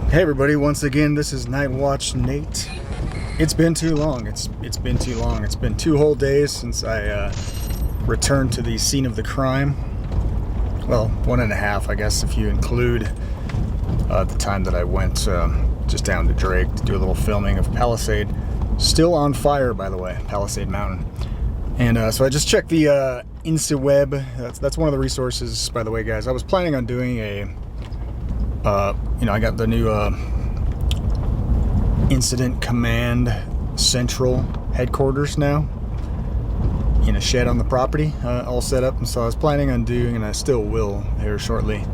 Hey everybody, once again, this is Nightwatch N8. It's been too long. It's been too long. It's been 2 whole days since I returned to the scene of the crime. Well, 1.5, I guess, if you include the time that I went just down to Drake to do a little filming of Palisade. Still on fire, by the way, Palisade Mountain. And so I just checked the InstaWeb. That's one of the resources, by the way, guys. I was planning on doing a I got the new Incident Command Central headquarters now in a shed on the property, all set up. And so I was planning on doing, and I still will here shortly.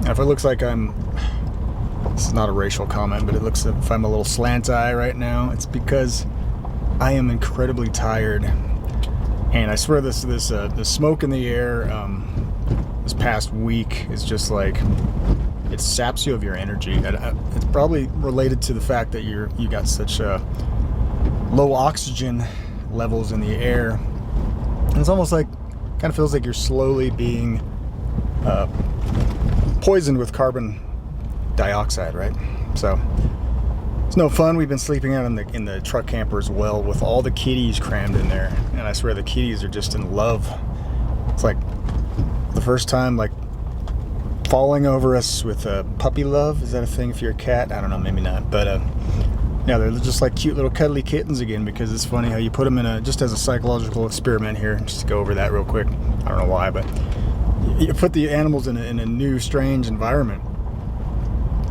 If it looks like this is not a racial comment, but it looks like if I'm a little slant eye right now, it's because I am incredibly tired. And I swear the smoke in the air this past week is just like, it saps you of your energy. It's probably related to the fact that you got such low oxygen levels in the air. And it's almost like, kind of feels like you're slowly being poisoned with carbon dioxide, right? So it's no fun. We've been sleeping out in the truck camper as well, with all the kitties crammed in there. And I swear the kitties are just in love. It's like the first time, like, falling over us with puppy love. Is that a thing if you're a cat? I don't know, maybe not. But yeah, they're just like cute little cuddly kittens again, because it's funny how you put them in just as a psychological experiment here. Just to go over that real quick. I don't know why, but you put the animals in a new, strange environment,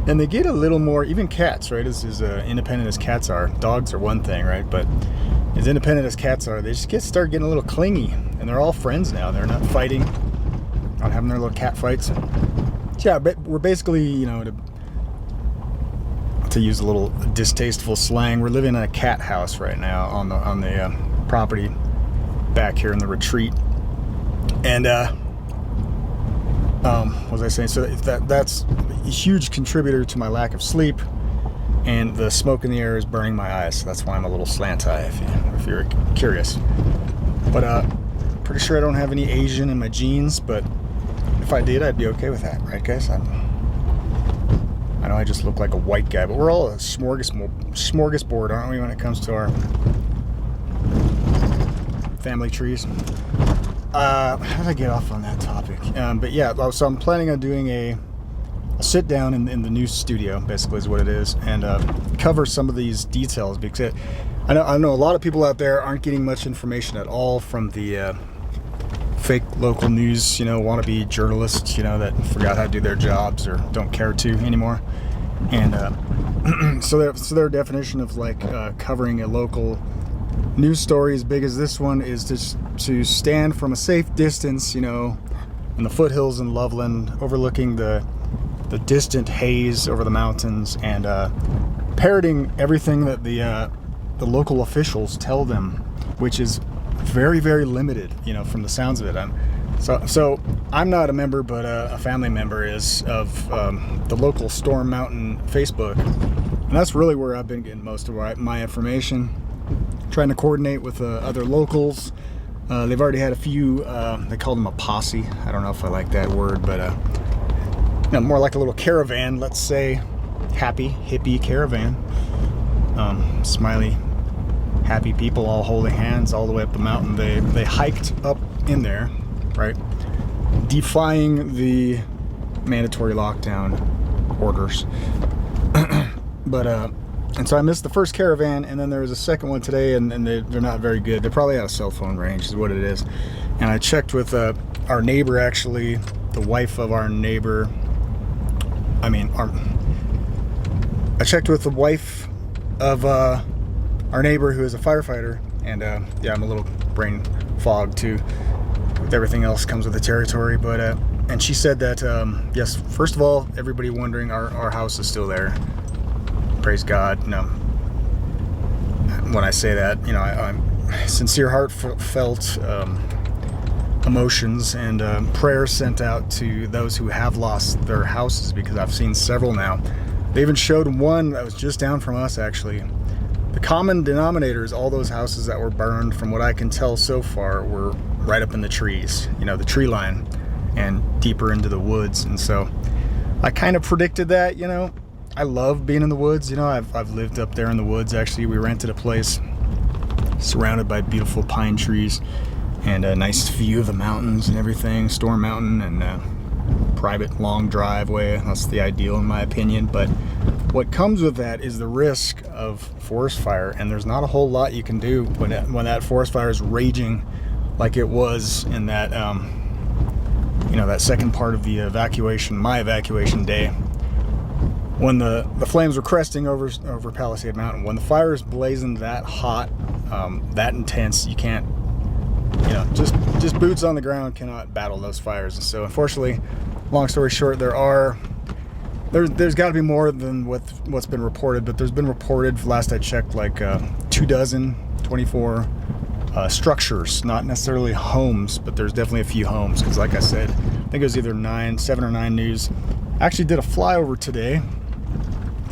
and they get a little more, even cats, right? As independent as cats are. Dogs are one thing, right? But as independent as cats are, they just start getting a little clingy, and they're all friends now. They're not fighting, not having their little cat fights. Yeah, but we're basically, to use a little distasteful slang, we're living in a cat house right now on the property back here in the retreat. And what was I saying? So that's a huge contributor to my lack of sleep, and the smoke in the air is burning my eyes. So that's why I'm a little slant eye, if you're curious. But pretty sure I don't have any Asian in my genes, but if I did, I'd be okay with that, right, guys? I know I just look like a white guy, but we're all a smorgasbord, aren't we, when it comes to our family trees? How did I get off on that topic? But yeah, so I'm planning on doing a sit down in the new studio, basically is what it is, and cover some of these details, because I know a lot of people out there aren't getting much information at all from the fake local news, wannabe journalists, that forgot how to do their jobs or don't care to anymore. And so their definition of covering a local news story as big as this one is just to stand from a safe distance, in the foothills in Loveland, overlooking the distant haze over the mountains, and parroting everything that the local officials tell them, which is very, very limited, from the sounds of it. So I'm not a member, but a family member is of the local Storm Mountain Facebook, and that's really where I've been getting most of my information, trying to coordinate with other locals. They've already had a few, they call them a posse. I don't know if I like that word, but more like a little caravan, let's say. Happy, hippie caravan. Smiley, happy people all holding hands all the way up the mountain. They hiked up in there, right, defying the mandatory lockdown orders. But and so I missed the first caravan, and then there was a second one today, and they're not very good. They're probably out of cell phone range is what it is. And I checked with our neighbor, actually, the wife of our neighbor. I checked with the wife of our neighbor, who is a firefighter, and yeah, I'm a little brain fogged too, with everything else comes with the territory. But and she said that yes, first of all, everybody wondering, our house is still there. Praise God. When I say that, I'm sincere, heartfelt emotions and prayers sent out to those who have lost their houses, because I've seen several now. They even showed one that was just down from us, actually. The common denominator is all those houses that were burned, from what I can tell so far, were right up in the trees, the tree line, and deeper into the woods. And so I kind of predicted that, I love being in the woods. You know, I've lived up there in the woods. Actually, we rented a place surrounded by beautiful pine trees and a nice view of the mountains and everything, Storm Mountain, and private long driveway. That's the ideal in my opinion. But what comes with that is the risk of forest fire, and there's not a whole lot you can do when that forest fire is raging like it was in that that second part of the evacuation, my evacuation day, when the flames were cresting over Palisade Mountain. When the fire is blazing that hot, that intense, you can't, just boots on the ground cannot battle those fires. And so unfortunately, long story short, there's got to be more than what's been reported, but there's been reported, last I checked, like 24 structures, not necessarily homes, but there's definitely a few homes, because like I said, I think it was either 7 or 9 News actually did a flyover today.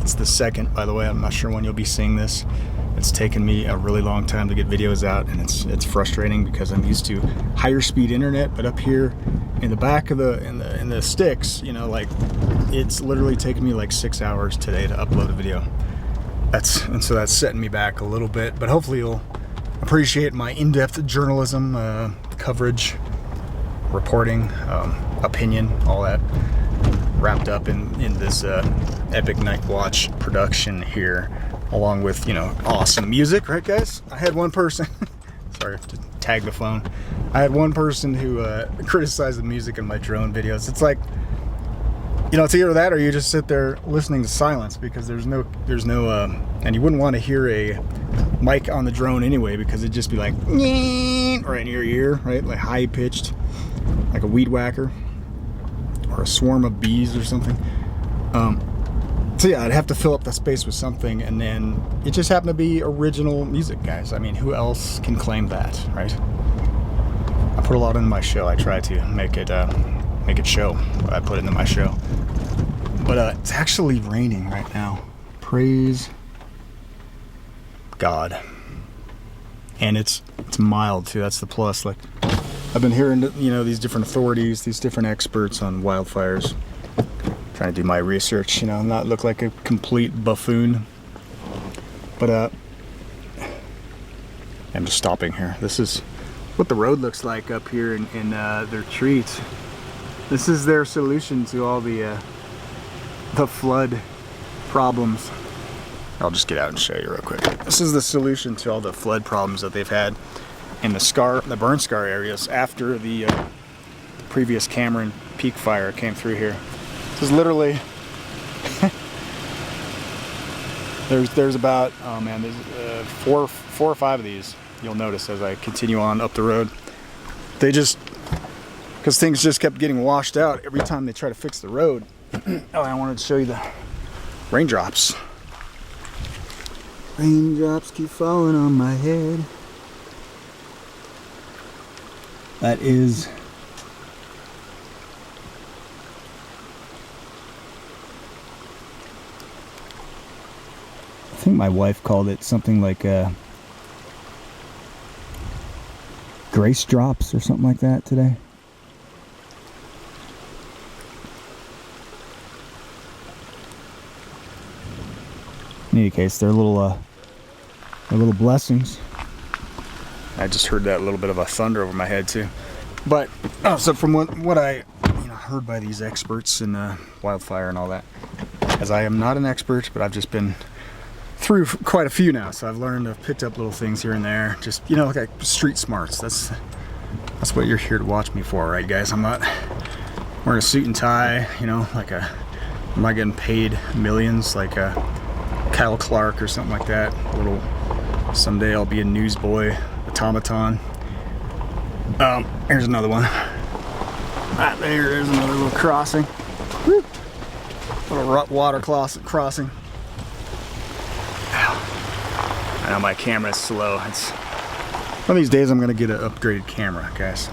It's the 2nd, by the way. I'm not sure when you'll be seeing this. It's taken me a really long time to get videos out, and it's frustrating because I'm used to higher speed internet, but up here in the back of in the sticks, it's literally taken me like 6 hours today to upload a video. So that's setting me back a little bit, but hopefully you'll appreciate my in-depth journalism, coverage, reporting, opinion, all that wrapped up in this epic Nightwatch production here, along with awesome music, right guys? I had one person sorry to tag the phone. I had one person who criticized the music in my drone videos. It's like, it's either that or you just sit there listening to silence, because there's no and you wouldn't want to hear a mic on the drone anyway, because it'd just be like right in your ear, right? Like high pitched, like a weed whacker or a swarm of bees or something. So yeah, I'd have to fill up the space with something, and then it just happened to be original music, guys. I mean, who else can claim that, right? I put a lot into my show. I try to make it show what I put into my show. But it's actually raining right now. Praise God. And it's mild too. That's the plus. Like, I've been hearing these different authorities, these different experts on wildfires, trying to do my research, not look like a complete buffoon. But I'm just stopping here. This is what the road looks like up here in their treats. This is their solution to all the flood problems. I'll just get out and show you real quick. This is the solution to all the flood problems that they've had in the burn scar areas after the previous Cameron Peak fire came through here. This is literally there's about there's 4 or 5 of these. You'll notice as I continue on up the road. They just, because things just kept getting washed out every time they try to fix the road. Oh, I wanted to show you the raindrops. Raindrops keep falling on my head. That is I think my wife called it something like grace drops or something like that today. In any case, they're little blessings. I just heard that little bit of a thunder over my head too. But so from what I heard by these experts in wildfire and all that, as I am not an expert, but I've just been through quite a few now, so I've learned, I've picked up little things here and there, just like street smarts. That's what you're here to watch me for, right guys? I'm not wearing a suit and tie, I'm not getting paid millions like Kyle Clark or something like that. Someday I'll be a newsboy automaton. Here's another one. Right there's another little crossing. Woo. Little water crossing. I know my camera is slow. One of these days I'm gonna get an upgraded camera, guys.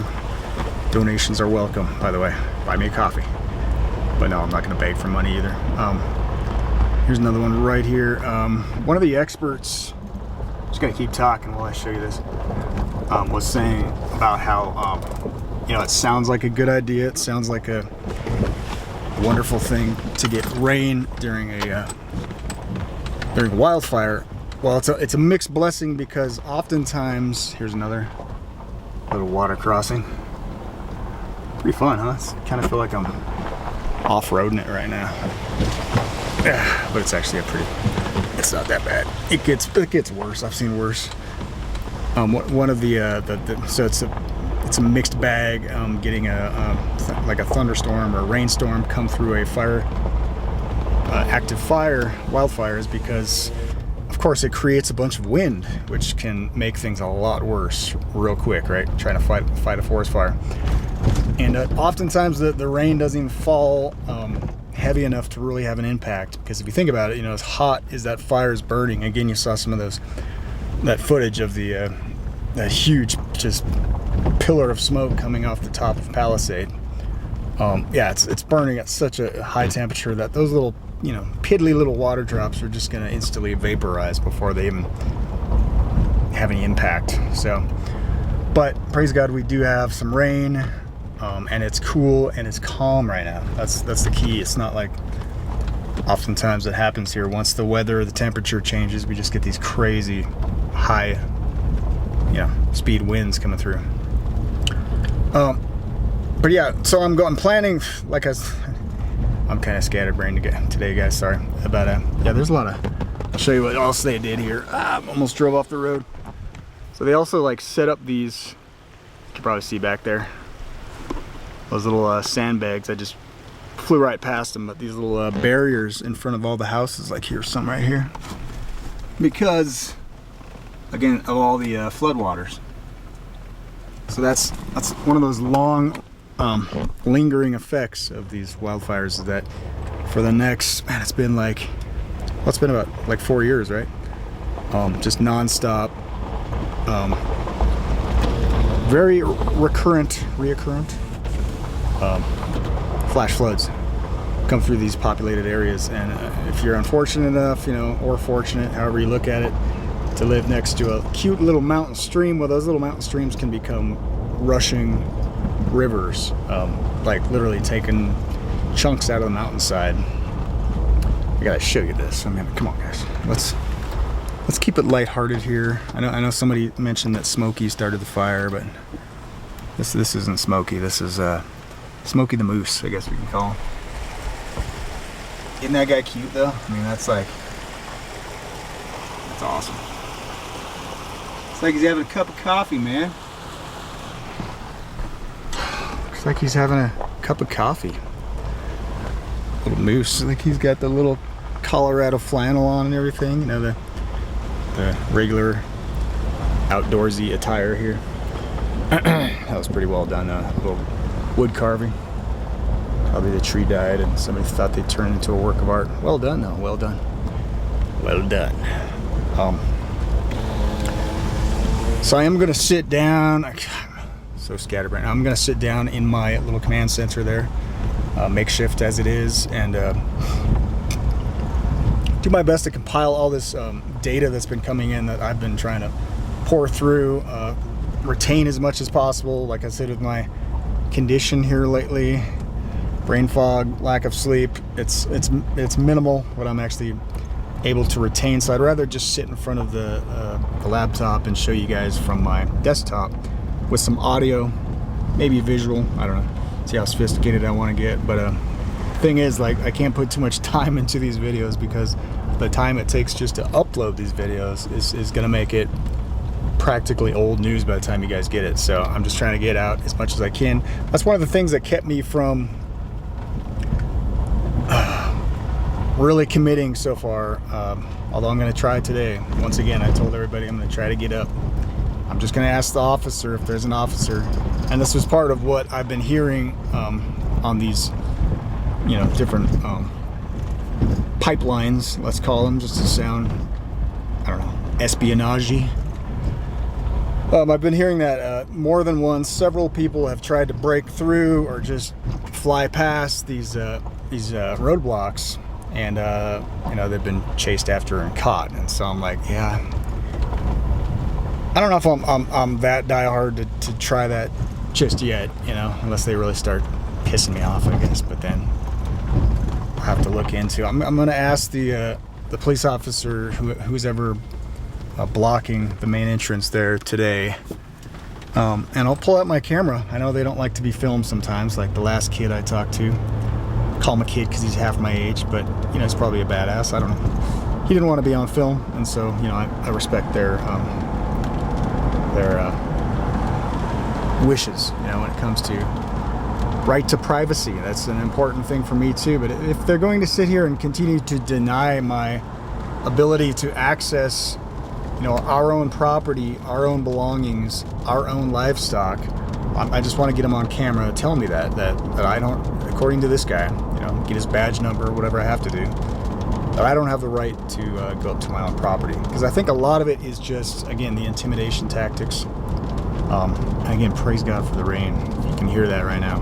Donations are welcome, by the way. Buy me a coffee. But no, I'm not gonna beg for money either. Here's another one right here. One of the experts, just gonna keep talking while I show you this, was saying about how it sounds like a good idea. It sounds like wonderful thing to get rain during a wildfire. Well, it's a mixed blessing because oftentimes, here's another little water crossing. Pretty fun, huh? I kind of feel like I'm off-roading it right now. Yeah, but it's actually it's not that bad. It gets worse. I've seen worse. One of so it's a mixed bag. Getting like a thunderstorm or a rainstorm come through a active wildfires, because of course it creates a bunch of wind, which can make things a lot worse real quick, right? Trying to fight a forest fire. And oftentimes the rain doesn't even fall heavy enough to really have an impact, because if you think about it, as hot as that fire is burning, again, you saw some of that footage of that huge just pillar of smoke coming off the top of Palisade. It's burning at such a high temperature that those little, piddly little water drops are just going to instantly vaporize before they even have any impact. So, but praise God, we do have some rain, and it's cool and it's calm right now. That's the key. It's not like oftentimes it happens here. Once the temperature changes, we just get these crazy high, speed winds coming through. But yeah, so I'm planning, I'm kind of scatterbrained today, guys. Sorry about there's a lot of. I'll show you what else they did here. Almost drove off the road. So they also set up these. You can probably see back there. Those little sandbags. I just flew right past them, but these little barriers in front of all the houses. Like here's some right here. Because, again, of all the floodwaters. So that's one of those long, lingering effects of these wildfires, is that for the next, it's been it's been about 4 years, right? Just nonstop, very reoccurrent flash floods come through these populated areas. And if you're unfortunate enough, or fortunate, however you look at it, to live next to a cute little mountain stream, well, those little mountain streams can become rushing rivers, literally taking chunks out of the mountainside. I gotta show you this. Come on, guys. Let's keep it lighthearted here. I know somebody mentioned that Smokey started the fire, but this isn't Smokey. This is Smokey the Moose, I guess we can call him. Isn't that guy cute though? That's awesome. It's like he's having a cup of coffee, man. Looks like he's having a cup of coffee. Little moose. Like he's got the little Colorado flannel on and everything. The regular outdoorsy attire here. That was pretty well done. Little wood carving. Probably the tree died and somebody thought they turned into a work of art. Well done, though. Well done. Well done. So I am going to sit down. So scatterbrained. I'm going to sit down in my little command center there, makeshift as it is, and do my best to compile all this data that's been coming in that I've been trying to pour through, retain as much as possible. Like I said, with my condition here lately, brain fog, lack of sleep, it's minimal what I'm actually able to retain. So I'd rather just sit in front of the laptop and show you guys from my desktop with some audio, maybe visual. I don't know. See how sophisticated I want to get. But thing is, I can't put too much time into these videos, because the time it takes just to upload these videos is going to make it practically old news by the time you guys get it. So I'm just trying to get out as much as I can. That's one of the things that kept me from really committing so far, although I'm going to try today. Once again, I told everybody I'm going to try to get up. I'm just going to ask the officer if there's an officer. And this was part of what I've been hearing on these, different pipelines, let's call them, just to sound, I don't know, espionage-y. I've been hearing that more than once. Several people have tried to break through or just fly past these roadblocks, and they've been chased after and caught. And so I'm like, yeah, I don't know if I'm that diehard to try that just yet, unless they really start pissing me off, I guess. But then have to look into. I'm going to ask the police officer who's ever blocking the main entrance there today. And I'll pull out my camera. I know they don't like to be filmed sometimes, like the last kid I talked to. Call him a kid because he's half my age, but he's probably a badass. I don't know. He didn't want to be on film, and so I respect their wishes. When it comes to right to privacy, that's an important thing for me too. But if they're going to sit here and continue to deny my ability to access, our own property, our own belongings, our own livestock, I just want to get them on camera telling me that I don't, according to this guy, get his badge number, whatever I have to do, that I don't have the right to go up to my own property. Because I think a lot of it is just, again, the intimidation tactics. And again, praise God for the rain. You can hear that right now.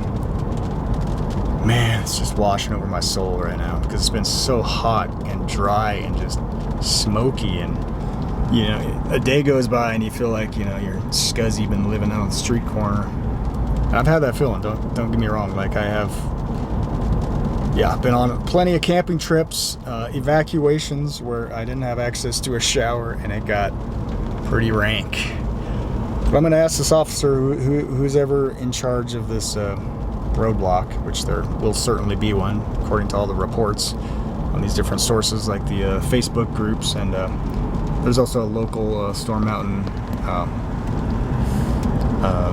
Man, it's just washing over my soul right now because it's been so hot and dry and just smoky, and a day goes by and you feel like you're scuzzy, been living out on the street corner. And I've had that feeling. Don't get me wrong. Like I have, I've been on plenty of camping trips, evacuations where I didn't have access to a shower and it got pretty rank. But I'm going to ask this officer who's ever in charge of this roadblock, which there will certainly be one, according to all the reports on these different sources, like the Facebook groups, and there's also a local Storm Mountain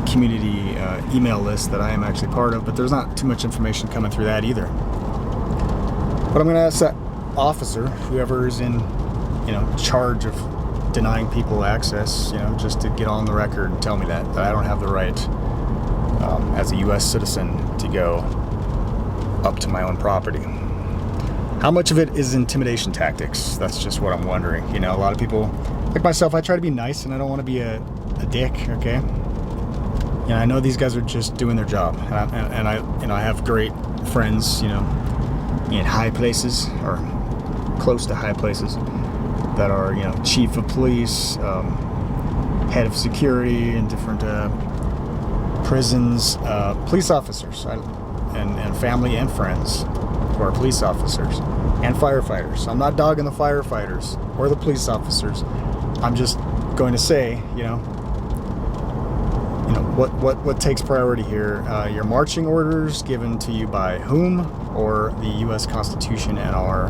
community email list that I am actually part of, but there's not too much information coming through that either. But I'm going to ask that officer, whoever is in, charge of denying people access, just to get on the record and tell me that I don't have the right as a U.S. citizen to go up to my own property. How much of it is intimidation tactics? That's just what I'm wondering. A lot of people, like myself, I try to be nice and I don't want to be a dick, okay? I know these guys are just doing their job, and I have great friends, in high places or close to high places that are, chief of police, head of security in different prisons, police officers, and family and friends who are police officers and firefighters. I'm not dogging the firefighters or the police officers. I'm just going to say, what takes priority here? Your marching orders given to you by whom, or the U.S. Constitution and our,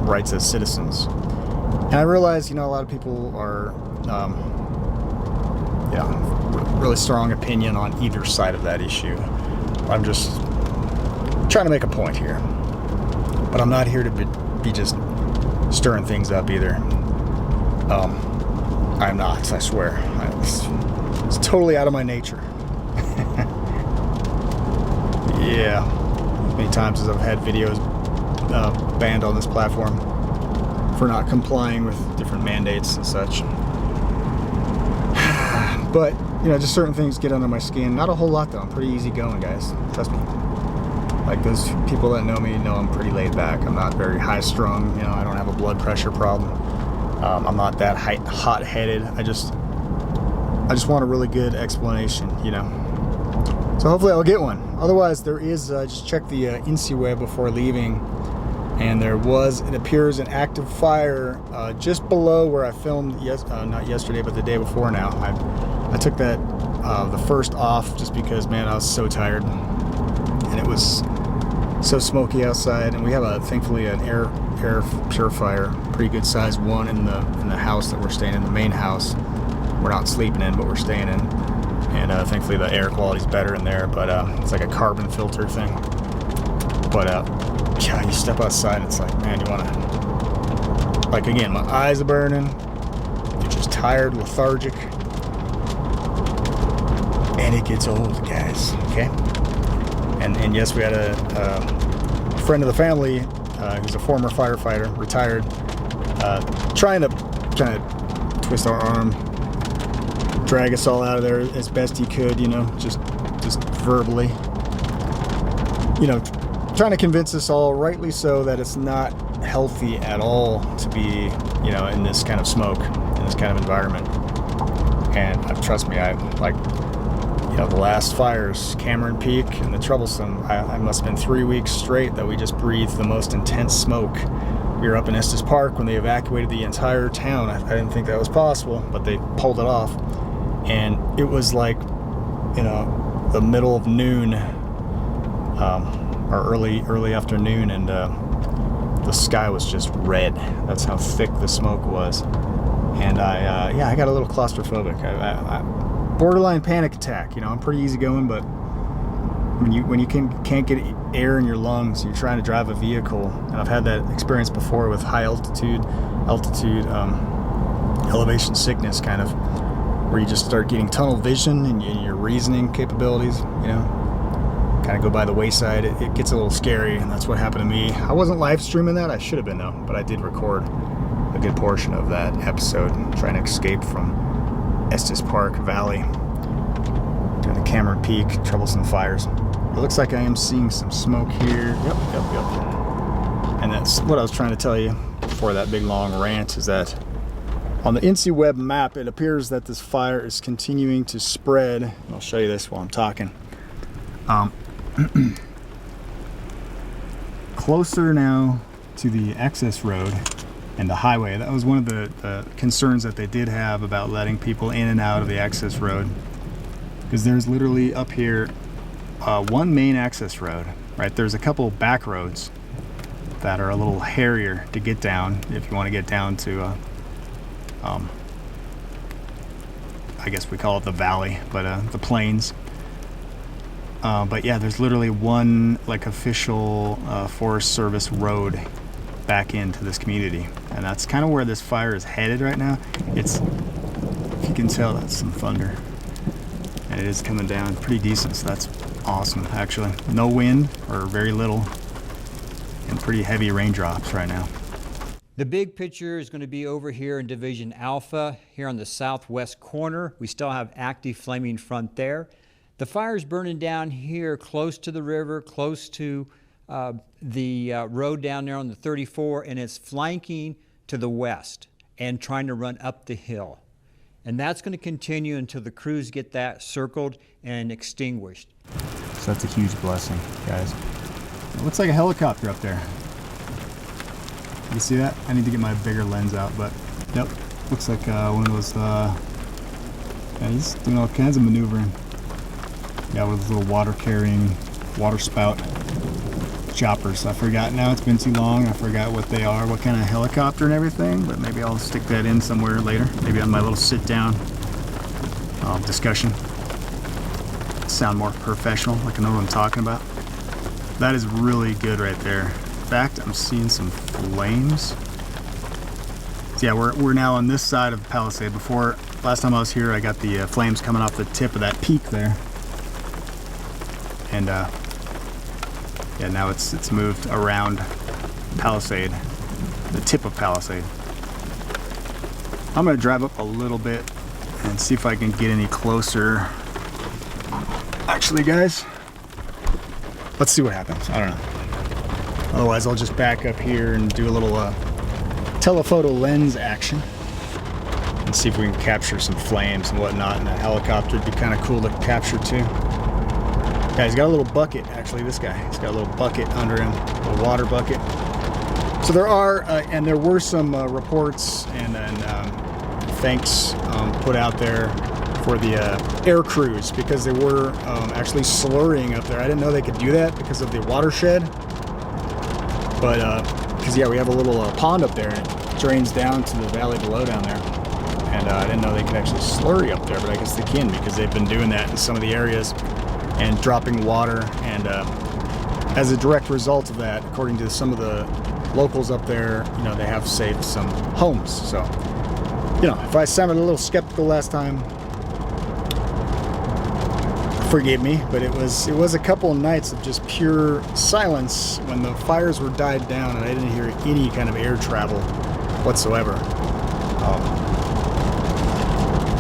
rights as citizens? And I realize, a lot of people are, really strong opinion on either side of that issue. I'm just trying to make a point here, but I'm not here to be just stirring things up either. I'm not, I swear. It's totally out of my nature. Yeah. Many times as I've had videos banned on this platform for not complying with different mandates and such. But, just certain things get under my skin. Not a whole lot, though. I'm pretty easygoing, guys. Trust me. Like, those people that know me know I'm pretty laid back. I'm not very high-strung. I don't have a blood pressure problem. I'm not that hot-headed. I just want a really good explanation, So hopefully I'll get one. Otherwise, there is, just check the InstaWeb before leaving, and there was, it appears, an active fire just below where I filmed, not yesterday, but the day before now. I took that, the first off just because, man, I was so tired, and it was so smoky outside, and we have thankfully an air purifier, pretty good size one in the house that we're staying in, the main house. We're not sleeping in, but we're staying in. And thankfully the air quality's better in there, but it's like a carbon filter thing. But you step outside, it's like, man, you want to, like, again, my eyes are burning. You're just tired, lethargic. And it gets old, guys, okay? And yes, we had a friend of the family who's a former firefighter, retired, trying to twist our arm, drag us all out of there as best he could, just verbally, trying to convince us all, rightly so, that it's not healthy at all to be, in this kind of smoke, in this kind of environment. And trust me, the last fires, Cameron Peak and the Troublesome, I must have been 3 weeks straight that we just breathed the most intense smoke. We were up in Estes Park when they evacuated the entire town. I didn't think that was possible, but they pulled it off. And it was like, the middle of noon, or early afternoon, and the sky was just red. That's how thick the smoke was. And I got a little claustrophobic. I borderline panic attack. I'm pretty easygoing, but when you can't get air in your lungs, you're trying to drive a vehicle, and I've had that experience before with high altitude elevation sickness, kind of, where you just start getting tunnel vision and your reasoning capabilities, kind of go by the wayside. It gets a little scary, and that's what happened to me. I wasn't live streaming that. I should have been, though, but I did record a good portion of that episode, trying to escape from Estes Park Valley during the Cameron Peak Troublesome fires. It looks like I am seeing some smoke here. Yep. And that's what I was trying to tell you before that big long rant, is that on the INCIWeb map, it appears that this fire is continuing to spread. I'll show you this while I'm talking. Closer now to the access road and the highway. That was one of the concerns that they did have about letting people in and out of the access road, because there's literally up here one main access road, right? There's a couple back roads that are a little hairier to get down if you want to get down to I guess we call it the valley, but the plains. But yeah, there's literally one official Forest Service road back into this community, and that's kind of where this fire is headed right now. If you can tell, that's some thunder, and it is coming down pretty decent, so that's awesome. Actually, no wind, or very little, and pretty heavy raindrops right now. The big picture is going to be over here in Division Alpha, here on the southwest corner. We still have active flaming front there. The fire's burning down here close to the river, close to the road down there on the 34, and it's flanking to the west and trying to run up the hill. And that's going to continue until the crews get that circled and extinguished. So that's a huge blessing, guys. It looks like a helicopter up there. You see that? I need to get my bigger lens out, but yep, looks like one of those, he's doing all kinds of maneuvering. Yeah, with little water-carrying, water spout choppers. I forgot now, it's been too long, I forgot what they are, what kind of helicopter and everything, but maybe I'll stick that in somewhere later, maybe on my little sit-down discussion. Sound more professional, like I know what I'm talking about. That is really good right there. In fact, I'm seeing some flames. So yeah, we're now on this side of the palisade. Before, last time I was here, I got the flames coming off the tip of that peak there. And yeah, now it's moved around Palisade, the tip of Palisade. I'm gonna drive up a little bit and see if I can get any closer. Actually, guys, let's see what happens. I don't know. Otherwise, I'll just back up here and do a little telephoto lens action and see if we can capture some flames and whatnot. And that helicopter would be kind of cool to capture too. Yeah, he's got a little bucket, actually, this guy. He's got a little bucket under him, a little water bucket. So there are, and there were some reports and thanks put out there for the air crews, because they were actually slurrying up there. I didn't know they could do that because of the watershed. But, because yeah, we have a little pond up there, and it drains down to the valley below down there. And I didn't know they could actually slurry up there, but I guess they can, because they've been doing that in some of the areas and dropping water. And as a direct result of that, according to some of the locals up there, they have saved some homes. So, if I sounded a little skeptical last time, forgive me, but it was a couple of nights of just pure silence when the fires were died down, and I didn't hear any kind of air travel whatsoever.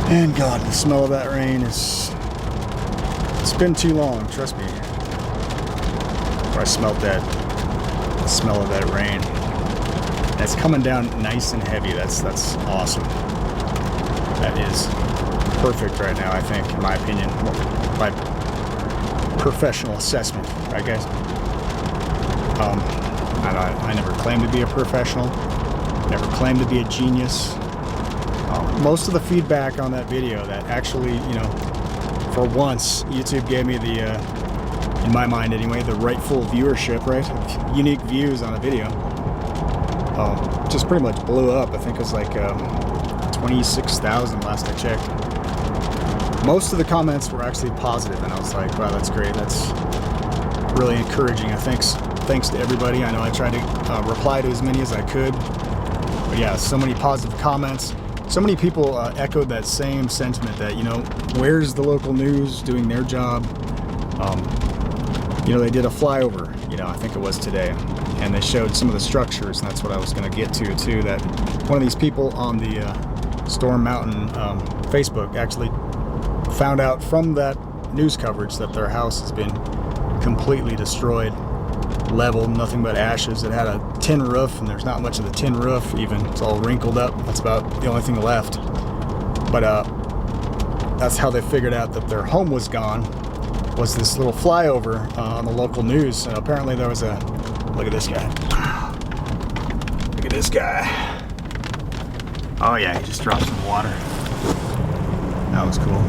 And God, the smell of that rain it's been too long, trust me, before I smelled that smell of that rain. And it's coming down nice and heavy. That's awesome. That is perfect right now, I think, in my opinion. My professional assessment, right, guys? I never claimed to be a professional, never claimed to be a genius. Most of the feedback on that video that actually, for once, YouTube gave me the, in my mind anyway, the rightful viewership, right? Unique views on a video. Just pretty much blew up. I think it was like 26,000 last I checked. Most of the comments were actually positive, and I was like, wow, that's great. That's really encouraging. Thanks to everybody. I know I tried to reply to as many as I could. But yeah, so many positive comments. So many people echoed that same sentiment that, where's the local news doing their job? They did a flyover, I think it was today, and they showed some of the structures, and that's what I was going to get to too, that one of these people on the Storm Mountain Facebook actually found out from that news coverage that their house has been completely destroyed, leveled, nothing but ashes. It had a tin roof, and there's not much of the tin roof even. It's all wrinkled up. That's about the only thing left. But that's how they figured out that their home was gone, was this little flyover on the local news. And apparently there was look at this guy. Look at this guy. Oh yeah, he just dropped some water. That was cool.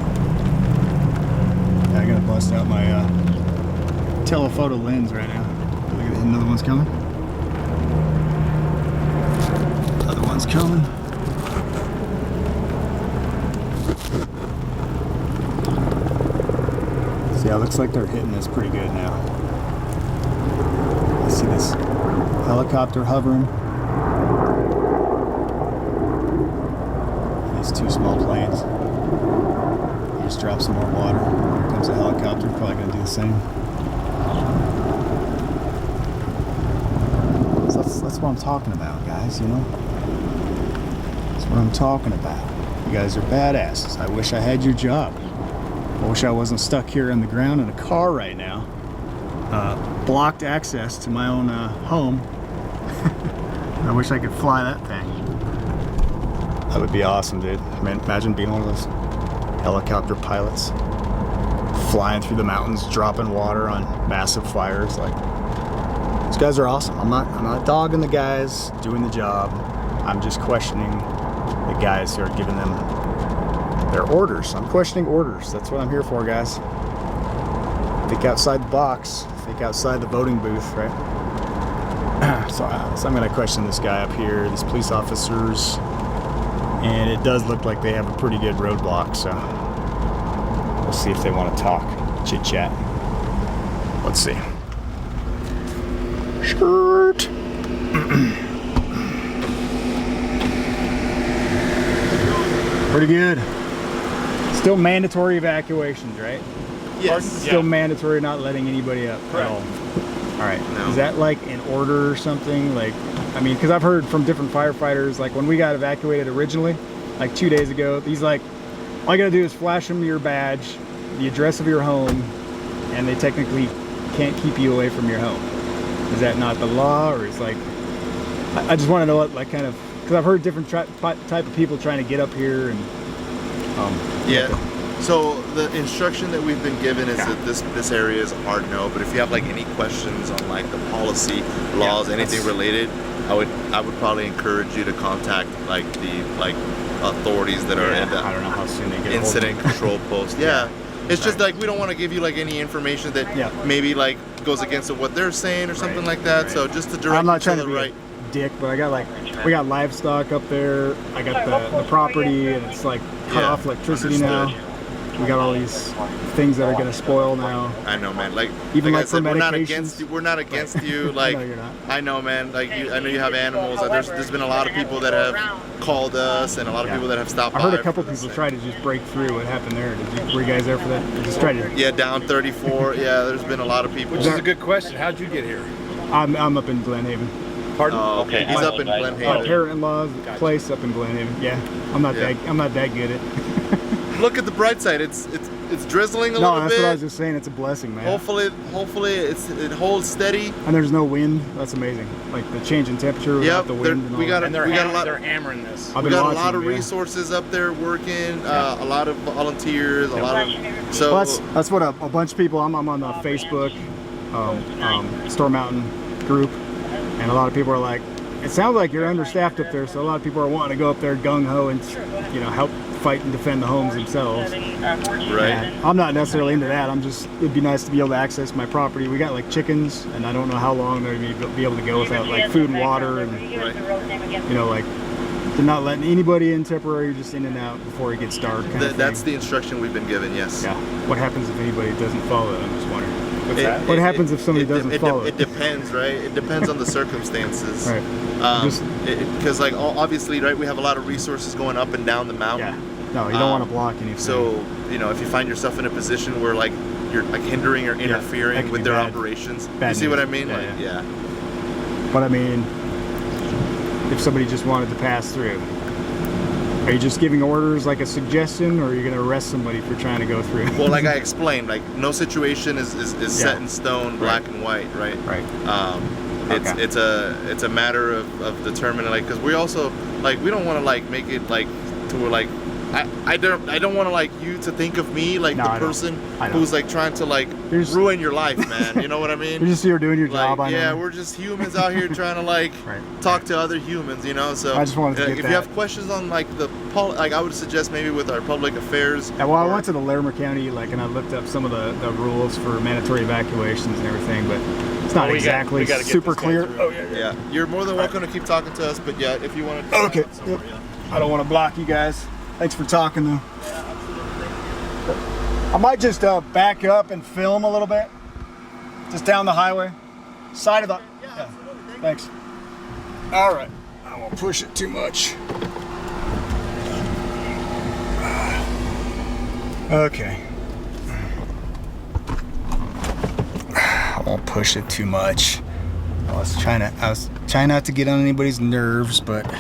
Yeah, I gotta bust out my telephoto lens right now. Look at it, another one's coming. Another one's coming. See, it looks like they're hitting this pretty good now. I see this helicopter hovering. These two small planes. He just dropped some more water. Here comes a helicopter, probably gonna do the same. So that's what I'm talking about, guys, That's what I'm talking about. You guys are badasses. I wish I had your job. I wish I wasn't stuck here in the ground in a car right now. Blocked access to my own home. I wish I could fly that thing. That would be awesome, dude. I mean, imagine being one of those helicopter pilots flying through the mountains, dropping water on massive fires. Like, these guys are awesome. I'm not dogging the guys doing the job. I'm just questioning the guys who are giving them their orders. I'm questioning orders. That's what I'm here for, guys. Think outside the box. Think outside the voting booth, right? So I'm going to question this guy up here, these police officers, and it does look like they have a pretty good roadblock, so we'll see if they want to talk, chit chat. Let's see. Skirt. Pretty good. Still mandatory evacuations, right? Yes. Still mandatory, not letting anybody up at all. All right. No. Is that like an order or something? Like, I mean, because I've heard from different firefighters, like when we got evacuated originally, like 2 days ago, he's like, all you gotta do is flash them your badge, the address of your home, and they technically can't keep you away from your home. Is that not the law, or is like, I just want to know what, like, kind of, because I've heard different type of people trying to get up here and yeah. So the instruction that we've been given is that this area is a hard no, but if you have like any questions on like the policy, laws, anything related, I would probably encourage you to contact like the authorities that are in the I don't know how soon they get incident control post. Yeah. It's just like we don't want to give you like any information that maybe like goes against what they're saying or something like that. So just to direct I'm not trying to to the be right. Dick, but I got we got livestock up there. I got the property, and it's like cut off electricity now. We got all these things that are gonna spoil now. I know, man. Like even like like for I said, medications. we're not against you. Like no, you're not. I know, man. Like I know you have animals. There's been a lot of people that have called us, and a lot of people that have stopped by. I heard a couple people try to just break through. What happened there? Were you guys there for that? They just tried to. Yeah, down 34. Yeah, there's been a lot of people. Which is a good question. How'd you get here? I'm up in Glenhaven. Pardon? Oh, okay. He's up in Glenhaven. My parent-in-law's place up in Glenhaven. Yeah, I'm not that good at. look at the bright side. It's drizzling a little bit. No, that's what I was just saying. It's a blessing, man. Hopefully it holds steady. And there's no wind. That's amazing. Like the change in temperature without the wind. And we got And they're a lot. they're hammering this. We got a lot of resources up there working. A lot of volunteers. A lot of. So well, that's what a bunch of people. I'm on the Facebook Storm Mountain group, and a lot of people are like, it sounds like you're understaffed up there, so a lot of people are wanting to go up there gung ho and help fight and defend the homes themselves. Right. And I'm not necessarily into that. It'd be nice to be able to access my property. We got like chickens, and I don't know how long they're going to be able to go without like food and water, and like they're not letting anybody in temporary, just in and out before it gets dark. That's the instruction we've been given. Yes. Yeah. What happens if anybody doesn't follow it? I'm just wondering. What happens if somebody doesn't follow it? It depends, right? It depends on the circumstances. Right. Because like obviously, right, we have a lot of resources going up and down the mountain. Yeah. No, you don't want to block anything. So if you find yourself in a position where like you're like hindering or interfering with their operations, you see what I mean? Yeah. But I mean, if somebody just wanted to pass through, are you just giving orders like a suggestion, or are you going to arrest somebody for trying to go through? Well, like I explained, like no situation is set in stone, black and white, right? Right. It's a matter of determining, like, because we also like we don't want to like make it like to where like I don't want to like you to think of me like the person who's like trying to like ruin your life, man. You know what I mean? You're just here doing your job. Like, we're just humans out here trying to like talk to other humans, So I just wanted to get if you have questions on like I would suggest maybe with our public affairs. Yeah, well, I went to the Larimer County and I looked up some of the rules for mandatory evacuations and everything, but it's not exactly super clear. Oh yeah. You're more than welcome to keep talking to us, but yeah, if you want to. Okay. Yep. I don't want to block you guys. Thanks for talking, though. I might just back up and film a little bit. Just down the highway. Side of the... Yeah. Thanks. All right. I won't push it too much. Okay. I won't push it too much. I was trying not to get on anybody's nerves, but...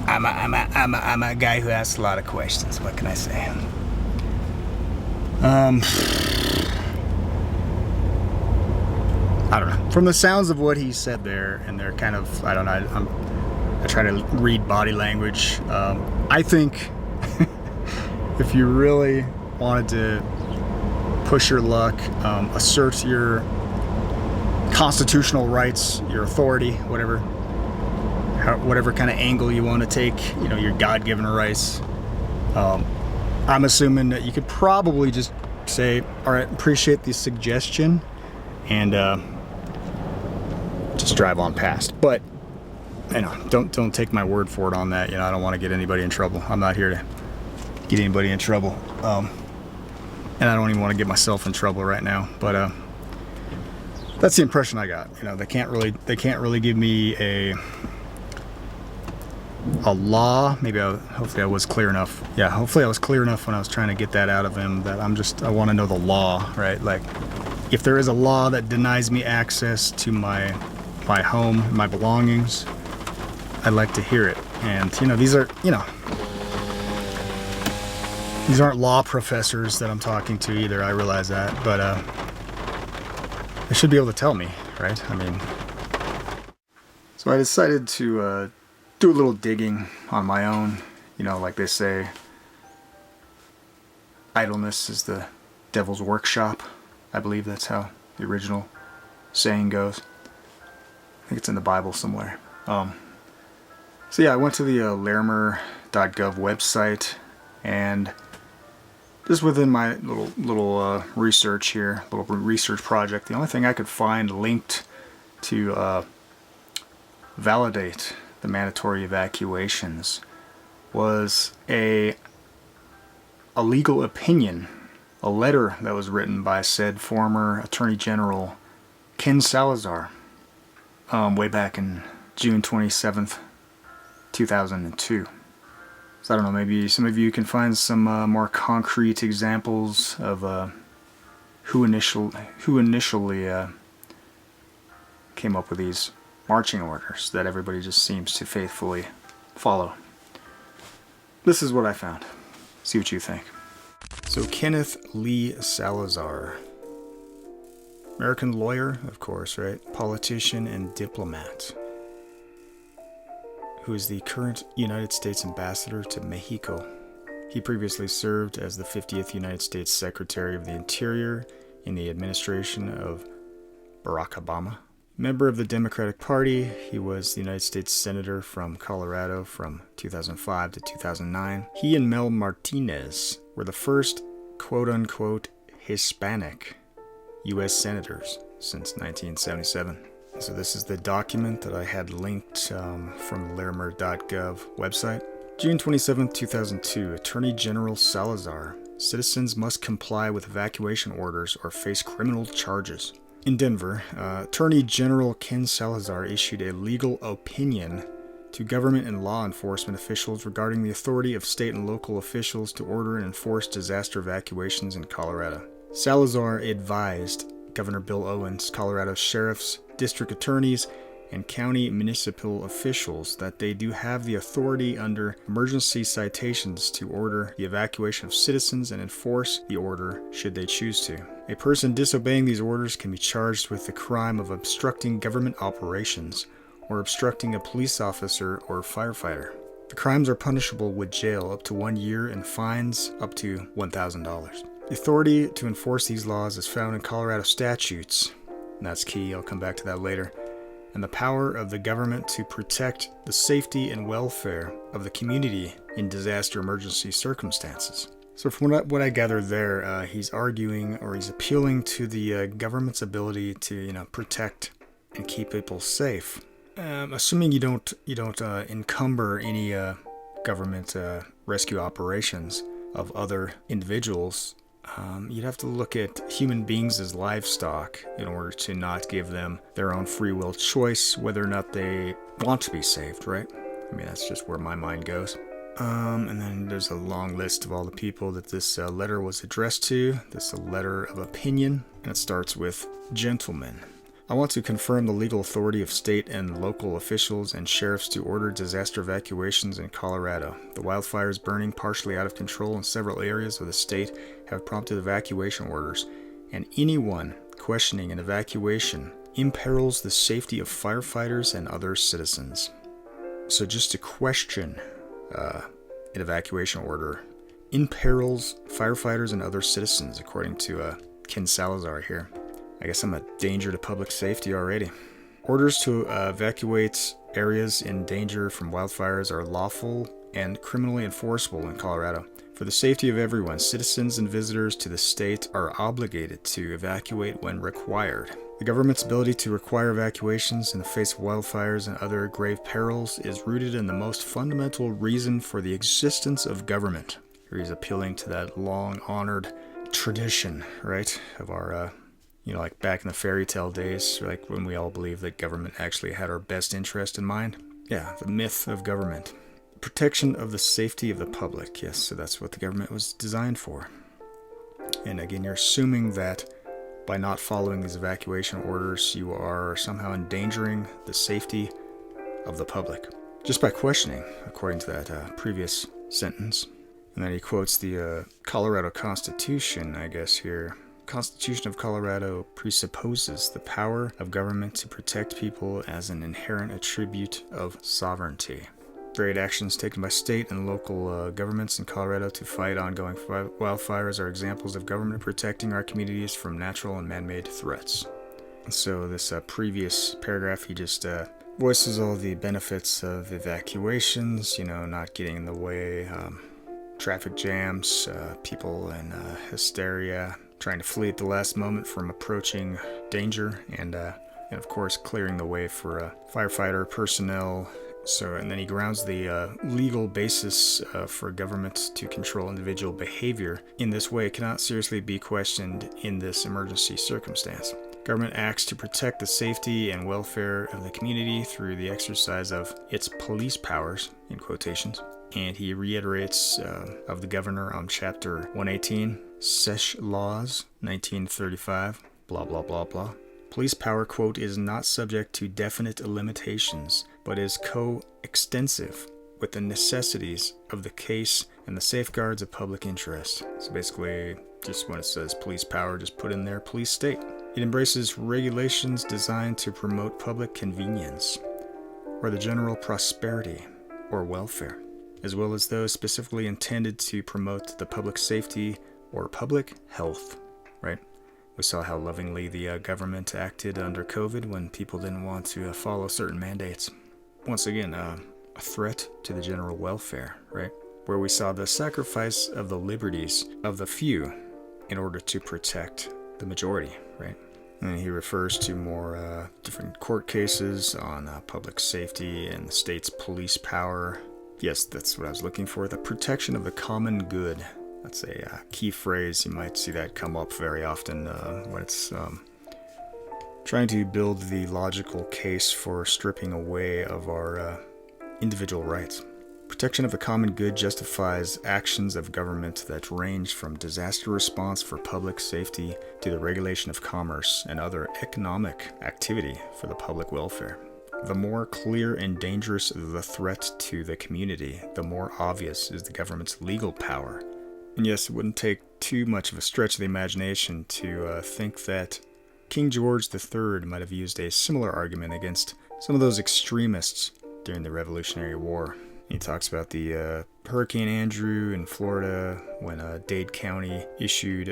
I'm a guy who asks a lot of questions. What can I say? I don't know. From the sounds of what he said there, and they're kind of, I don't know. I try to read body language. I think if you really wanted to push your luck, assert your constitutional rights, your authority, whatever kind of angle you want to take, your God-given rights. I'm assuming that you could probably just say, all right, appreciate the suggestion, and just drive on past. But, don't take my word for it on that. I don't want to get anybody in trouble. I'm not here to get anybody in trouble. And I don't even want to get myself in trouble right now. But that's the impression I got. They can't really give me a law. Hopefully I was clear enough. Yeah, hopefully I was clear enough when I was trying to get that out of him, that I want to know the law, right? Like, if there is a law that denies me access to my home, my belongings, I'd like to hear it. And these aren't law professors that I'm talking to either. I realize that, but they should be able to tell me, right? So I decided to do a little digging on my own. Like they say, idleness is the devil's workshop. I believe that's how the original saying goes. I think it's in the Bible somewhere. So yeah, I went to the larimer.gov website, and just within my little research here, little research project, the only thing I could find linked to validate the mandatory evacuations was a legal opinion, a letter that was written by said former Attorney General Ken Salazar way back in June 27th, 2002. So I don't know, maybe some of you can find some more concrete examples of who initially came up with these marching orders that everybody just seems to faithfully follow. this is what I found. See what you think. So Kenneth Lee Salazar. American lawyer, of course, right? Politician and diplomat. Who is the current United States ambassador to Mexico. He previously served as the 50th United States Secretary of the Interior in the administration of Barack Obama. Member of the Democratic Party, he was the United States Senator from Colorado from 2005 to 2009. He and Mel Martinez were the first quote-unquote Hispanic U.S. Senators since 1977. So this is the document that I had linked from the Larimer.gov website. June 27, 2002, Attorney General Salazar. Citizens must comply with evacuation orders or face criminal charges. In Denver, Attorney General Ken Salazar issued a legal opinion to government and law enforcement officials regarding the authority of state and local officials to order and enforce disaster evacuations in Colorado. Salazar advised Governor Bill Owens, Colorado sheriffs, district attorneys, and county municipal officials that they do have the authority under emergency citations to order the evacuation of citizens and enforce the order should they choose to. A person disobeying these orders can be charged with the crime of obstructing government operations or obstructing a police officer or firefighter. The crimes are punishable with jail up to 1 year and fines up to $1,000. The authority to enforce these laws is found in Colorado statutes, and that's key, I'll come back to that later, and the power of the government to protect the safety and welfare of the community in disaster emergency circumstances. So from what I gathered there, he's arguing or he's appealing to the government's ability to, protect and keep people safe. Assuming you don't encumber any government rescue operations of other individuals, you'd have to look at human beings as livestock in order to not give them their own free will choice whether or not they want to be saved, right? I mean, that's just where my mind goes. And then there's a long list of all the people that this letter was addressed to. This is a letter of opinion, and it starts with, Gentlemen, I want to confirm the legal authority of state and local officials and sheriffs to order disaster evacuations in Colorado. The wildfires burning partially out of control in several areas of the state have prompted evacuation orders, and anyone questioning an evacuation imperils the safety of firefighters and other citizens. So just to question an evacuation order imperils firefighters and other citizens, according to Ken Salazar here. I guess I'm a danger to public safety already. Orders to evacuate areas in danger from wildfires are lawful and criminally enforceable in Colorado. For the safety of everyone, citizens and visitors to the state are obligated to evacuate when required. The government's ability to require evacuations in the face of wildfires and other grave perils is rooted in the most fundamental reason for the existence of government. Here he's appealing to that long-honored tradition, right, of our like back in the fairy tale days, like when we all believed that government actually had our best interest in mind. Yeah, the myth of government. Protection of the safety of the public. Yes, so that's what the government was designed for. And again, you're assuming that by not following these evacuation orders, you are somehow endangering the safety of the public. Just by questioning, according to that previous sentence. And then he quotes the Colorado Constitution, I guess, here. Constitution of Colorado presupposes the power of government to protect people as an inherent attribute of sovereignty. Varied actions taken by state and local governments in Colorado to fight ongoing wildfires are examples of government protecting our communities from natural and man-made threats. And so this previous paragraph, he just voices all the benefits of evacuations, not getting in the way, traffic jams, people in hysteria, trying to flee at the last moment from approaching danger, and of course clearing the way for firefighter personnel. So, and then he grounds the legal basis for government to control individual behavior in this way cannot seriously be questioned in this emergency circumstance. Government acts to protect the safety and welfare of the community through the exercise of its police powers, in quotations. And he reiterates of the governor on chapter 118, Sesh Laws, 1935, blah, blah, blah, blah. Police power, quote, is not subject to definite limitations, but is co-extensive with the necessities of the case and the safeguards of public interest. So basically, just when it says police power, just put in there police state. It embraces regulations designed to promote public convenience or the general prosperity or welfare, as well as those specifically intended to promote the public safety or public health, right? We saw how lovingly the government acted under COVID when people didn't want to follow certain mandates. Once again, a threat to the general welfare, right? Where we saw the sacrifice of the liberties of the few in order to protect the majority, right? And he refers to more different court cases on public safety and the state's police power. Yes, that's what I was looking for. The protection of the common good. That's a key phrase. You might see that come up very often when it's trying to build the logical case for stripping away of our individual rights. Protection of the common good justifies actions of government that range from disaster response for public safety to the regulation of commerce and other economic activity for the public welfare. The more clear and dangerous the threat to the community, the more obvious is the government's legal power. And yes, it wouldn't take too much of a stretch of the imagination to think that King George III might have used a similar argument against some of those extremists during the Revolutionary War. He talks about the Hurricane Andrew in Florida when Dade County issued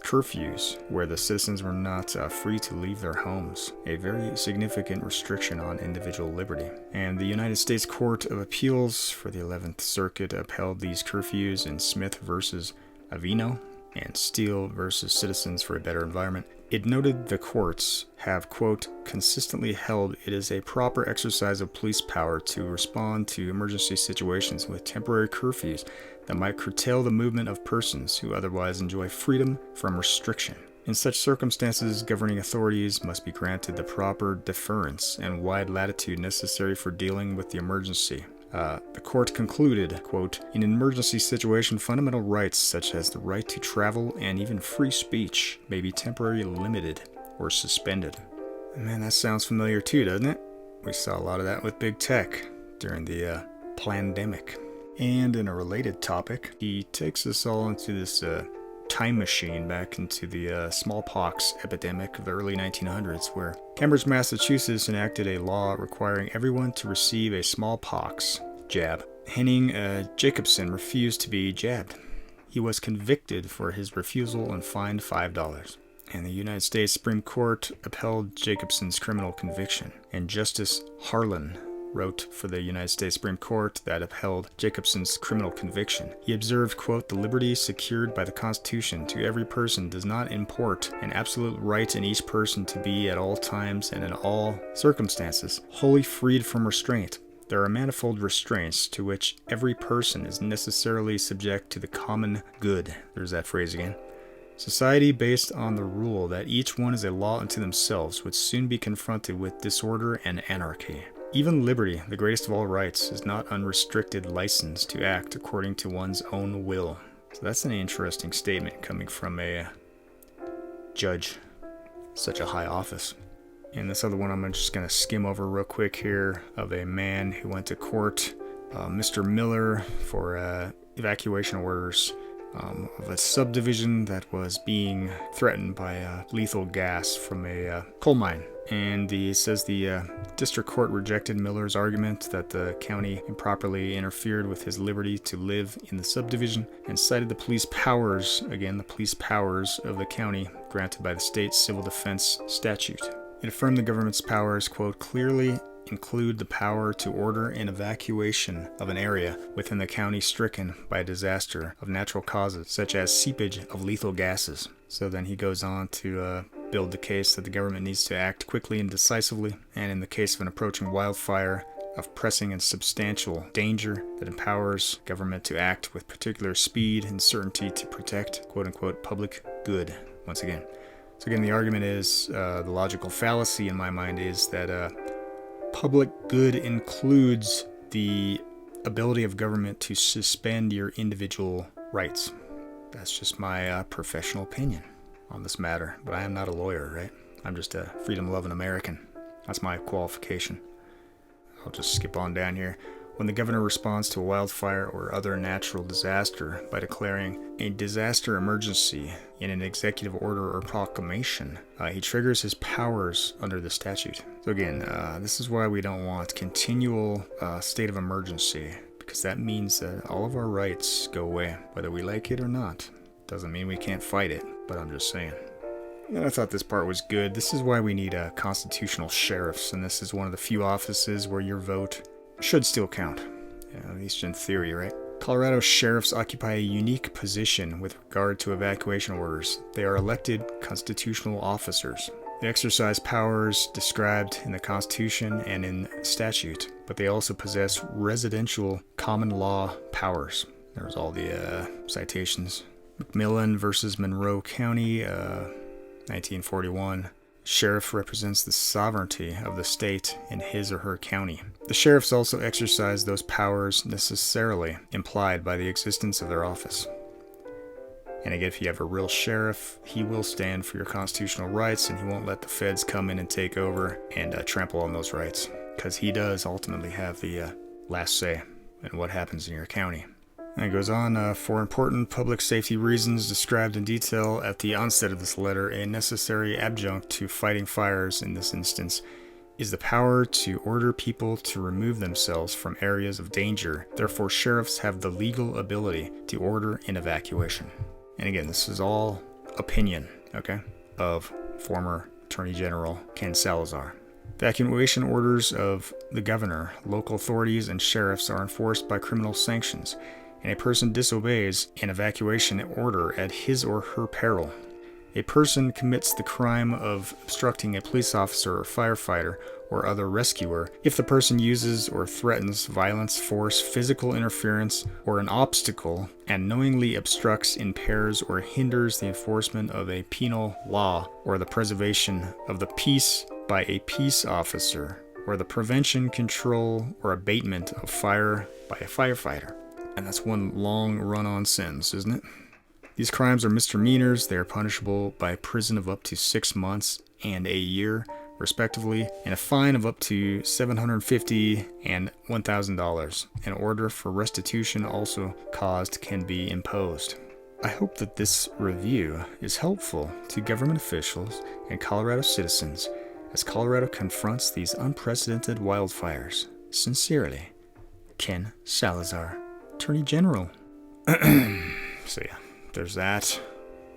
curfews where the citizens were not free to leave their homes, a very significant restriction on individual liberty. And the United States Court of Appeals for the 11th Circuit upheld these curfews in Smith versus Avino and Steele versus Citizens for a Better Environment. It noted the courts have, quote, consistently held it is a proper exercise of police power to respond to emergency situations with temporary curfews that might curtail the movement of persons who otherwise enjoy freedom from restriction. In such circumstances, governing authorities must be granted the proper deference and wide latitude necessary for dealing with the emergency. The court concluded, quote, in an emergency situation, fundamental rights such as the right to travel and even free speech may be temporarily limited or suspended. Man, that sounds familiar too, doesn't it? We saw a lot of that with big tech during the pandemic. And in a related topic, he takes us all into this time machine back into the smallpox epidemic of the early 1900s, where Cambridge, Massachusetts enacted a law requiring everyone to receive a smallpox jab. Henning Jacobson refused to be jabbed. He was convicted for his refusal and fined $5. And the United States Supreme Court upheld Jacobson's criminal conviction, and Justice Harlan wrote for the United States Supreme Court that upheld Jacobson's criminal conviction. He observed, quote, the liberty secured by the Constitution to every person does not import an absolute right in each person to be at all times and in all circumstances wholly freed from restraint. There are manifold restraints to which every person is necessarily subject to the common good. There's that phrase again. Society based on the rule that each one is a law unto themselves would soon be confronted with disorder and anarchy. Even liberty, the greatest of all rights, is not unrestricted license to act according to one's own will. So that's an interesting statement coming from a judge, such a high office. And this other one I'm just going to skim over real quick here, of a man who went to court, Mr. Miller, for evacuation orders of a subdivision that was being threatened by lethal gas from a coal mine. And he says the district court rejected Miller's argument that the county improperly interfered with his liberty to live in the subdivision and cited the police powers, again, the police powers of the county granted by the state civil defense statute. It affirmed the government's powers, quote, clearly include the power to order an evacuation of an area within the county stricken by a disaster of natural causes, such as seepage of lethal gases. So then he goes on to build the case that the government needs to act quickly and decisively, and in the case of an approaching wildfire, of pressing and substantial danger that empowers government to act with particular speed and certainty to protect, quote-unquote, public good, once again. So again, the argument is, the logical fallacy in my mind is that public good includes the ability of government to suspend your individual rights. That's just my professional opinion on this matter, but I am not a lawyer, right? I'm just a freedom-loving American. That's my qualification. I'll just skip on down here. When the governor responds to a wildfire or other natural disaster by declaring a disaster emergency in an executive order or proclamation, he triggers his powers under the statute. So again, this is why we don't want continual state of emergency, because that means that all of our rights go away, whether we like it or not. Doesn't mean we can't fight it, but I'm just saying. And I thought this part was good. This is why we need constitutional sheriffs, and this is one of the few offices where your vote should still count, at least in theory, right? Colorado sheriffs occupy a unique position with regard to evacuation orders. They are elected constitutional officers. They exercise powers described in the Constitution and in statute, but they also possess residential common law powers. There's all the citations. McMillan versus Monroe County, 1941. Sheriff represents the sovereignty of the state in his or her county. The sheriffs also exercise those powers necessarily implied by the existence of their office. And again, if you have a real sheriff, he will stand for your constitutional rights, and he won't let the feds come in and take over and trample on those rights, because he does ultimately have the last say in what happens in your county. And it goes on, for important public safety reasons described in detail at the onset of this letter, a necessary adjunct to fighting fires in this instance is the power to order people to remove themselves from areas of danger. Therefore, sheriffs have the legal ability to order an evacuation. And again, this is all opinion, okay, of former Attorney General Ken Salazar. Evacuation orders of the governor, local authorities, and sheriffs are enforced by criminal sanctions, and a person disobeys an evacuation order at his or her peril. A person commits the crime of obstructing a police officer or firefighter or other rescuer if the person uses or threatens violence, force, physical interference, or an obstacle, and knowingly obstructs, impairs, or hinders the enforcement of a penal law or the preservation of the peace by a peace officer, or the prevention, control, or abatement of fire by a firefighter. And that's one long run-on sentence, isn't it? These crimes are misdemeanors. They are punishable by a prison of up to 6 months and a year, respectively, and a fine of up to $750 and $1,000. An order for restitution also caused can be imposed. I hope that this review is helpful to government officials and Colorado citizens as Colorado confronts these unprecedented wildfires. Sincerely, Ken Salazar, Attorney General. So yeah, there's that.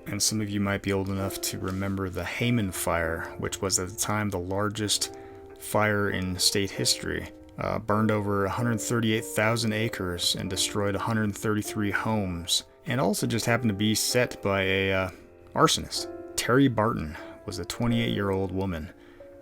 And some of you might be old enough to remember the Hayman Fire, which was at the time the largest fire in state history. Burned over 138,000 acres and destroyed 133 homes. And also just happened to be set by a arsonist. Terry Barton was a 28-year-old woman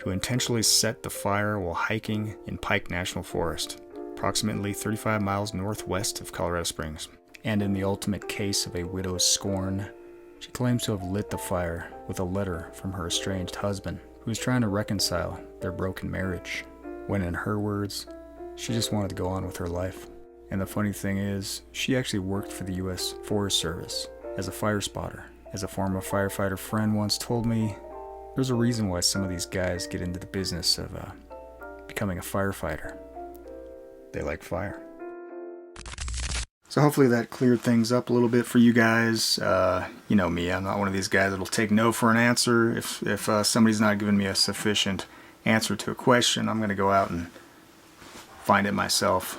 who intentionally set the fire while hiking in Pike National Forest, approximately 35 miles northwest of Colorado Springs. And in the ultimate case of a widow's scorn, she claims to have lit the fire with a letter from her estranged husband, who was trying to reconcile their broken marriage, when in her words, she just wanted to go on with her life. And the funny thing is, she actually worked for the U.S. Forest Service as a fire spotter. As a former firefighter friend once told me, there's a reason why some of these guys get into the business of becoming a firefighter. They like fire. So hopefully that cleared things up a little bit for you guys. You know me, I'm not one of these guys that'll take no for an answer. If somebody's not giving me a sufficient answer to a question, I'm going to go out and find it myself.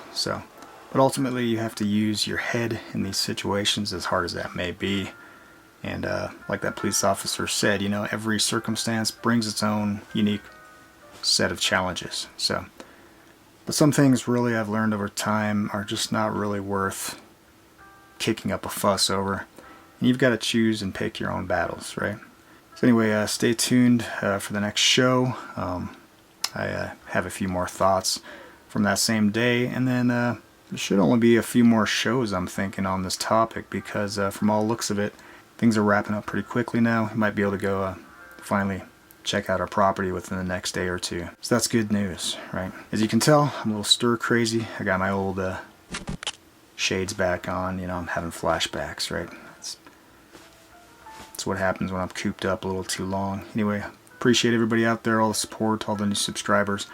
But ultimately you have to use your head in these situations, as hard as that may be. And like that police officer said, every circumstance brings its own unique set of challenges. But some things really I've learned over time are just not really worth kicking up a fuss over. And you've got to choose and pick your own battles, right? So anyway, stay tuned for the next show. I have a few more thoughts from that same day, and then there should only be a few more shows I'm thinking on this topic, because from all looks of it, things are wrapping up pretty quickly now. You might be able to go finally check out our property within the next day or two. So that's good news, right? As you can tell, I'm a little stir crazy. I got my old shades back on. I'm having flashbacks, right? That's what happens when I'm cooped up a little too long. Anyway, appreciate everybody out there, all the support, all the new subscribers.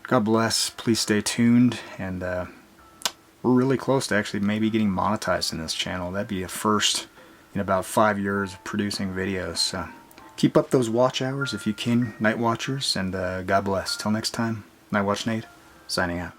God bless. Please stay tuned, and we're really close to actually maybe getting monetized in this channel. That'd be a first in about 5 years of producing videos. So keep up those watch hours if you can, Night Watchers, and God bless. Till next time, Nightwatch N8, signing out.